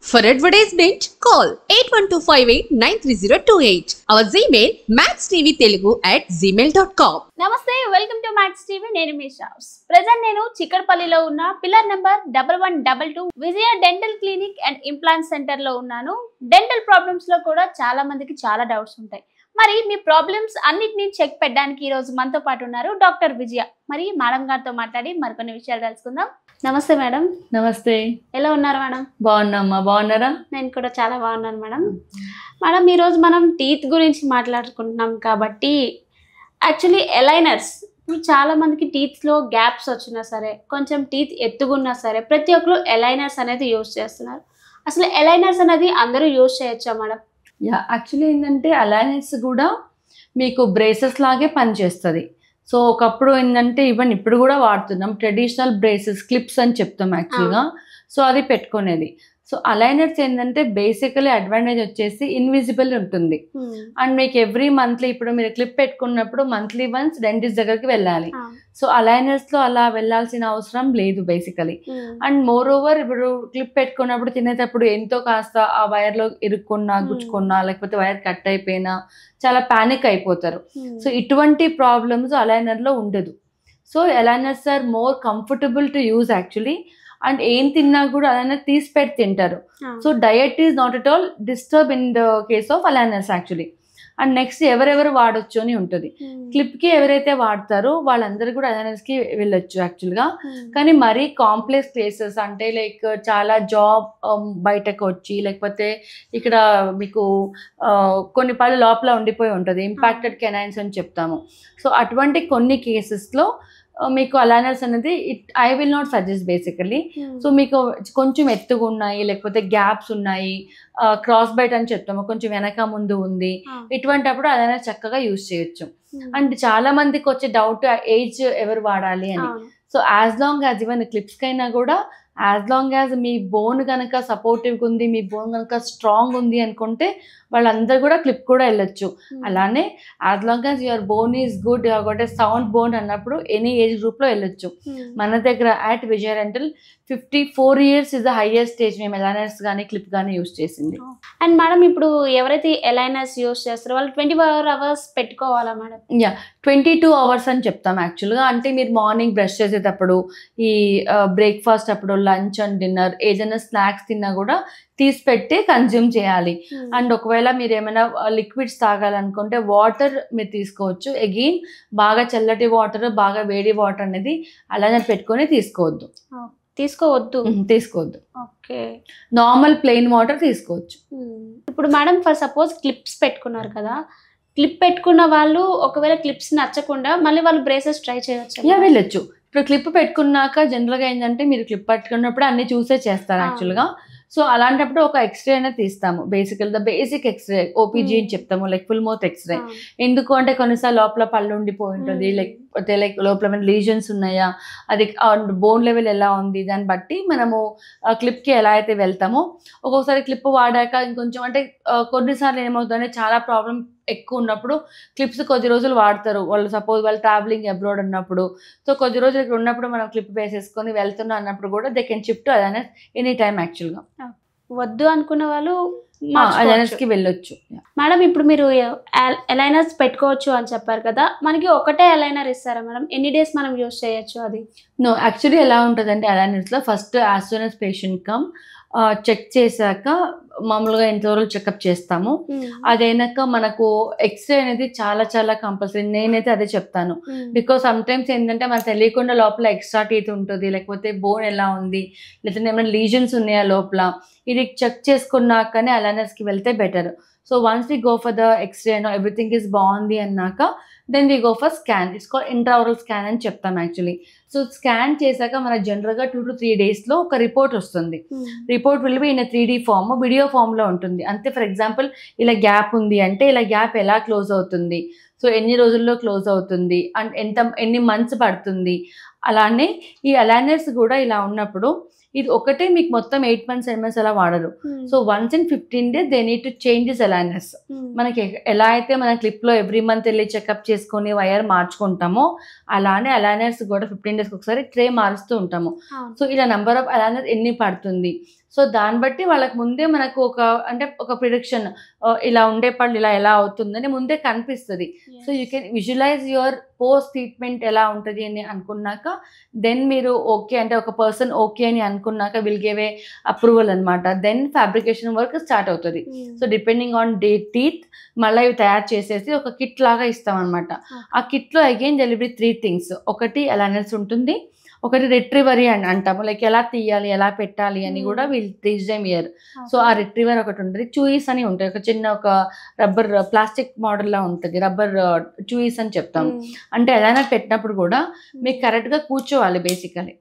For advertisement, call 8125893028. Our Gmail maxtvtelugu@gmail.com. నమస్తే, welcome to max TV. నేను మీ షావ్స్. Present నేను చిక్కడపల్లిలో ఉన్న pillar number 1122 Vijaya dental clinic and implant centre లో ఉన్నాను. Dental problems లో కూడా చాలా మందికి చాలా డౌట్స్ ఉంటాయి. మరి మీ ప్రాబ్లమ్స్ అన్నిటిని చెక్ పెట్టడానికి ఈ రోజు మనతో పాటు ఉన్నారు డాక్టర్ విజయ. మరి మేడం గారితో మాట్లాడి మరికొన్ని విషయాలు తెలుసుకుందాం. నమస్తే మేడం. నమస్తే. ఎలా ఉన్నారు మేడం? బాగున్నామ్మా, బాగున్నారా? నేను కూడా చాలా బాగున్నాను మేడం. మేడం, ఈరోజు మనం టీత్ గురించి మాట్లాడుకుంటున్నాం కాబట్టి యాక్చువల్లీ ఎలైనర్స్ ఇప్పుడు చాలా మందికి టీత్లో గ్యాప్స్ వచ్చినా సరే, కొంచెం టీత్ ఎత్తుగున్నా సరే, ప్రతి ఒక్కరు ఎలైనర్స్ అనేది యూజ్ చేస్తున్నారు. అసలు ఎలైనర్స్ అనేది అందరూ యూజ్ చేయొచ్చా మేడం? యాక్చువల్లీ ఏంటంటే అలైనర్స్ కూడా మీకు బ్రేసెస్ లాగే పనిచేస్తుంది. సో ఒకప్పుడు ఏంటంటే ఈవెన్ ఇప్పుడు కూడా వాడుతున్నాం ట్రెడిషనల్ బ్రేసెస్, క్లిప్స్ అని చెప్తాం యాక్చువల్గా. సో అది పెట్టుకునేది. సో అలైనర్స్ ఏంటంటే బేసికలీ అడ్వాంటేజ్ వచ్చేసి ఇన్విజిబుల్ ఉంటుంది. అండ్ మీకు ఎవ్రీ మంత్లీ ఇప్పుడు మీరు క్లిప్ పెట్టుకున్నప్పుడు మంత్లీ వన్స్ డెంటిస్ట్ దగ్గరికి వెళ్ళాలి. సో అలైనర్స్లో అలా వెళ్ళాల్సిన అవసరం లేదు బేసికలీ. అండ్ మోర్ ఓవర్ ఇప్పుడు క్లిప్ పెట్టుకున్నప్పుడు తినేటప్పుడు ఎంతో కాస్త ఆ వైర్లో ఇరుక్కున్నా, గుచ్చుకున్నా, లేకపోతే వైర్ కట్ అయిపోయినా చాలా ప్యానిక్ అయిపోతారు. సో ఇటువంటి ప్రాబ్లమ్స్ అలైనర్లో ఉండదు. So aligners are more comfortable to use actually. And ఏం తిన్నా కూడా అలానే తీసి పెట్టి తింటారు. So diet is not at all disturb in the case of aligners actually. And next ఎవరెవరు వాడొచ్చు అని ఉంటుంది. క్లిప్కి ఎవరైతే వాడతారో వాళ్ళందరూ కూడా అలైనర్స్కి వెళ్ళొచ్చు యాక్చువల్గా. కానీ మరీ కాంప్లెక్స్ కేసెస్ అంటే లైక్ చాలా జాబ్ బయటకు వచ్చి, లేకపోతే ఇక్కడ మీకు కొన్ని పళ్ళు లోపల ఉండిపోయి ఉంటుంది, ఇంపాక్టెడ్ కెనైన్స్ అని చెప్తాము. సో అటువంటి కొన్ని కేసెస్లో మీకు అలైనర్స్ అనేది I will not suggest basically. So మీకు కొంచెం ఎత్తుగా ఉన్నాయి, లేకపోతే గ్యాప్స్ ఉన్నాయి, క్రాస్ బైట్ అని చెప్తాము, కొంచెం వెనక ముందు ఉంది, ఇటువంటిప్పుడు అలైనర్ చక్కగా యూజ్ చేయొచ్చు. అండ్ చాలా మందికి వచ్చే డౌట్ ఏజ్ ఎవరు వాడాలి అని. So as long as even క్లిప్స్కైనా కూడా యాజ్ లాంగ్ యాజ్ మీ బోన్ కనుక సపోర్టివ్గా ఉంది, మీ బోన్ కనుక స్ట్రాంగ్ ఉంది అనుకుంటే వాళ్ళందరూ కూడా క్లిప్ కూడా వెళ్ళొచ్చు. అలానే as long as your bone is good, your goat A sound bone అన్నప్పుడు ఎనీ ఏజ్ గ్రూప్లో వెళ్ళొచ్చు. మన దగ్గర at Vijaya dental 54 years is the highest stage మేము ఎలైనర్స్ కానీ క్లిప్ కానీ యూజ్ చేసింది. అండ్ మేడం, ఇప్పుడు ఎవరైతే ఎలైనర్స్ యూజ్ చేస్తారో వాళ్ళు 24 hours పెట్టుకోవాలా మేడం? 22 hours అని చెప్తాం యాక్చువల్గా. అంటే మీరు మార్నింగ్ బ్రష్ చేసేటప్పుడు, ఈ బ్రేక్ఫాస్ట్ అప్పుడు, లంచ్ అండ్ డిన్నర్ ఏదైనా స్నాక్స్ తిన్నా కూడా తీసి పెట్టి కన్జ్యూమ్ చేయాలి. అండ్ ఒకవేళ మీరు ఏమైనా లిక్విడ్స్ తాగాలనుకుంటే వాటర్ మీరు తీసుకోవచ్చు. అగైన్ బాగా చల్లటి వాటర్, బాగా వేడి వాటర్ అనేది అలానే పెట్టుకొని తీసుకోవద్దు. ఓకే, నార్మల్ ప్లెయిన్ వాటర్ తీసుకోవచ్చు. ఇప్పుడు మేడం ఫర్ సపోజ్ క్లిప్స్ పెట్టుకున్నారు కదా, క్లిప్ పెట్టుకున్న వాళ్ళు ఒకవేళ క్లిప్స్ నచ్చకుండా మళ్ళీ వాళ్ళు బ్రేసెస్ ట్రై చేయొచ్చు? వెళ్ళొచ్చు. ఇప్పుడు క్లిప్ పెట్టుకున్నాక జనరల్గా ఏంటంటే మీరు క్లిప్ పెట్టుకున్నప్పుడు అన్ని చూసే చేస్తారు యాక్చువల్గా. సో అలాంటప్పుడు ఒక ఎక్స్రే అనేది తీస్తాము. ద బేసిక్ ఎక్స్రే ఓపీజీ అని చెప్తాము, లైక్ ఫుల్ మౌత్ ఎక్స్రే. ఎందుకు అంటే కొన్నిసార్లు లోపల పళ్ళు ఉండిపోయి ఉంటుంది, లేకపోతే లైక్ లోపల ఏమైనా లీజన్స్ ఉన్నాయా, అది బోన్ లెవెల్ ఎలా ఉంది, దాన్ని బట్టి మనము క్లిప్కి ఎలా అయితే వెళ్తామో. ఒక్కొక్కసారి క్లిప్ వాడాక ఇంకొంచెం అంటే కొన్నిసార్లు ఏమవుతుందంటే చాలా ప్రాబ్లం ఎక్కువ ఉన్నప్పుడు క్లిప్స్ కొద్ది రోజులు వాడతారు వాళ్ళు. సపోజ్ వాళ్ళు ట్రావెలింగ్ అబ్రాడ్ ఉన్నప్పుడు, సో కొద్ది రోజులు ఇక్కడ ఉన్నప్పుడు మనం క్లిప్ వేసేసుకొని వెళ్తున్నా అన్నప్పుడు కూడా they can shift aligners any time యాక్చువల్గా. వద్దు అనుకున్న వాళ్ళు అలైనర్స్కి వెళ్ళొచ్చు. మేడం, ఇప్పుడు మీరు అలైనర్స్ పెట్టుకోవచ్చు అని చెప్పారు కదా, మనకి ఒకటే అలైనర్ ఇస్తారా మేడం? ఎన్ని డేస్ మనం యూజ్ చేయొచ్చు అది? నో, యాక్చువల్లీ ఎలా ఉంటుందంటే అలైనర్స్లో first as soon as patient come check చేశాక మామూలుగా ఇంతవరకు చెకప్ చేస్తాము. అదైనాక మనకు ఎక్స్రే అనేది చాలా చాలా కంపల్సరీ. నేనైతే అదే చెప్తాను. బికాస్ సమ్ టైమ్స్ ఏంటంటే మనకు తెలియకుండా లోపల ఎక్స్ట్రా టీత్ ఉంటుంది, లేకపోతే బోన్ ఎలా ఉంది, లేకపోతే ఏమైనా లీజన్స్ ఉన్నాయా లోపల, ఇది చెక్ చేసుకున్నాకనే అలైనర్స్కి వెళ్తే better. So once we go for the x ray and everything is బాగుంది అన్నాక then we go for scan. It's called intraoral scan అని చెప్తాం యాక్చువల్లీ. సో స్కాన్ చేశాక మనకు జనరల్గా 2 to 3 daysలో ఒక రిపోర్ట్ వస్తుంది. Report will be in 3D form, video ఫామ్లో ఉంటుంది. అంతే. ఫర్ ఎగ్జాంపుల్ ఇలా గ్యాప్ ఉంది అంటే ఇలా గ్యాప్ ఎలా క్లోజ్ అవుతుంది, సో ఎన్ని రోజుల్లో క్లోజ్ అవుతుంది, అండ్ ఎన్ని మంత్స్ పడుతుంది. అలానే ఈ అలైనర్స్ కూడా ఇలా ఉన్నప్పుడు ఇది ఒకటే మీకు మొత్తం 8 months 7 months అలా వాడరు. So once in 15 days they need to change this aligners. మనకి ఎలా అయితే మన క్లిప్లో ఎవ్రీ మంత్ వెళ్ళి చెకప్ చేసుకొని వైర్ మార్చుకుంటామో అలానే అలైనర్స్ కూడా 15 days ఒకసారి ట్రే మారుస్తూ ఉంటాము. సో ఇలా నెంబర్ ఆఫ్ అలైనర్స్ ఎన్ని పడుతుంది, సో దాన్ని బట్టి వాళ్ళకి ముందే మనకు ఒక ప్రిడిక్షన్ ఇలా ఉండే పళ్ళు ఇలా ఎలా అవుతుందని ముందే కనిపిస్తుంది. So you can visualise your post treatment ఎలా ఉంటుంది అని అనుకున్నాక దెన్ మీరు ఓకే అంటే ఒక పర్సన్ ఓకే అని అనుకున్నాక విల్ గివ్ ఏ అప్రూవల్ అనమాట. దెన్ ఫ్యాబ్రికేషన్ వర్క్ స్టార్ట్ అవుతుంది. సో డిపెండింగ్ ఆన్ టీత్ మళ్ళీ ఇవి తయారు చేసేసి ఒక కిట్ లాగా ఇస్తాం అనమాట. ఆ కిట్లో అగైన్ డెలివరీ 3 things. ఒకటి అలైనర్స్ ఉంటుంది, ఒకటి రిట్రీవరీ అని అంటాము, లైక్ ఎలా తీయాలి ఎలా పెట్టాలి అని కూడా వీళ్ళు టీచ్ దెమ్ హియర్. సో ఆ రిట్రీవర్ ఒకటి ఉంటుంది, చూయిస్ అని ఉంటుంది, ఒక చిన్న ఒక రబ్బర్ ప్లాస్టిక్ మోడల్ లా ఉంటుంది, రబ్బర్ చూయిస్ అని చెప్తాము. అంటే ఏదైనా పెట్టినప్పుడు కూడా మీకు కరెక్ట్గా కూర్చోవాలి బేసికలీ.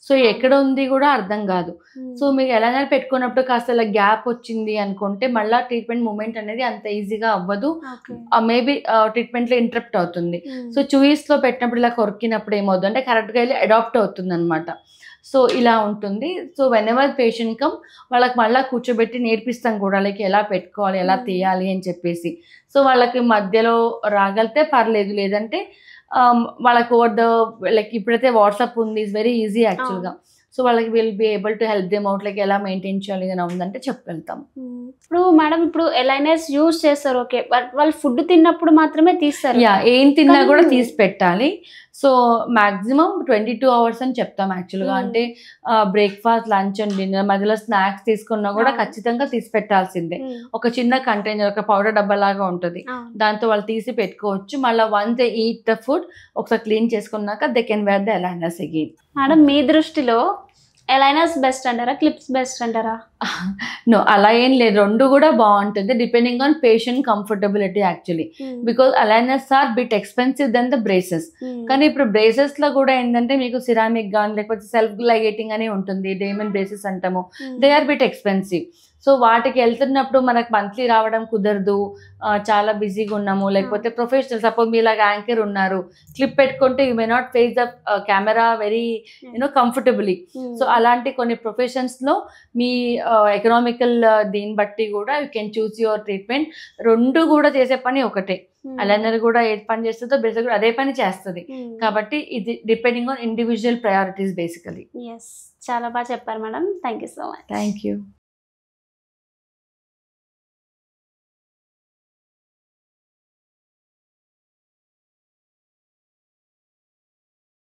సో ఎక్కడ ఉంది కూడా అర్థం కాదు. సో మీకు ఎలాగైనా పెట్టుకున్నప్పుడు కాస్త ఇలా గ్యాప్ వచ్చింది అనుకుంటే మళ్ళీ ట్రీట్మెంట్ మూమెంట్ అనేది అంత ఈజీగా అవ్వదు, మేబీ ట్రీట్మెంట్లో ఇంటరప్ట్ అవుతుంది. సో చూయిస్లో పెట్టినప్పుడు ఇలా కొరికినప్పుడు ఏమవుతుంది అంటే కరెక్ట్గా వెళ్ళి అడాప్ట్ అవుతుంది అనమాట. సో ఇలా ఉంటుంది. So when ever patient come వాళ్ళకి మళ్ళీ కూర్చోబెట్టి నేర్పిస్తాం కూడా, లైక్ ఎలా పెట్టుకోవాలి ఎలా తీయాలి అని చెప్పేసి. సో వాళ్ళకి మధ్యలో రాగలితే పర్లేదు, లేదంటే వాళ్ళకి లైక్ ఇప్పుడైతే వాట్సాప్ ఉంది, ఇస్ వెరీ ఈజీ యాక్చువల్గా. సో వాళ్ళకి will be able to help them out, like ఎలా మెయింటైన్ చేయాలి అని ఉందంటే చెప్పగలుగుతాం. ఇప్పుడు మేడం ఇప్పుడు ఎలైనర్స్ యూజ్ చేస్తారు ఓకే, బట్ వాళ్ళు ఫుడ్ తిన్నప్పుడు మాత్రమే తీస్తారు. ఏం తిన్నా కూడా తీసి పెట్టాలి. సో మాక్సిమం 22 hours అని చెప్తాం యాక్చువల్గా. అంటే బ్రేక్ఫాస్ట్ లంచ్ అండ్ డిన్నర్ మధ్యలో స్నాక్స్ తీసుకున్నా కూడా ఖచ్చితంగా తీసి పెట్టాల్సిందే. ఒక చిన్న కంటైనర్ ఒక పౌడర్ డబ్బా లాగా ఉంటుంది, దాంతో వాళ్ళు తీసి పెట్టుకోవచ్చు. మళ్ళీ once they eat the food ఒకసారి క్లీన్ చేసుకున్నాక they can wear the aligners again. Madam మీ దృష్టిలో ఎలైనర్స్ బెస్ట్ అంటారా క్లిప్స్ బెస్ట్ అంటారా? నో, అలా ఏం లేదు, రెండు కూడా బాగుంటుంది depending on patient comfortability actually. Because aligners are bit expensive then the braces. కానీ ఇప్పుడు బ్రేసెస్ లో కూడా ఏంటంటే మీకు సిరామిక్ కానీ లేకపోతే సెల్ఫ్ లైగేటింగ్ అని ఉంటుంది, డైమండ్ బ్రేసెస్ అంటాము, they are bit expensive. So వాటికి వెళ్తున్నప్పుడు మనకు మంత్లీ రావడం కుదరదు, చాలా బిజీగా ఉన్నాము, లేకపోతే ప్రొఫెషనల్ సపోజ్ మీలాగా యాంకర్ ఉన్నారు, క్లిప్ పెట్టుకుంటే you may not face the camera very comfortably. So అలాంటి కొన్ని ప్రొఫెషన్స్లో మీ ఎకనామికల్ దీన్ని బట్టి కూడా you can choose your treatment. రెండు కూడా చేసే పని ఒకటే, అలైనర్ కూడా ఏ పని చేస్తుందో బ్రేసెస్ కూడా అదే పని చేస్తుంది. కాబట్టి ఇది depending on individual priorities basically. చాలా బాగా చెప్పారు madam, thank you so much. Thank you.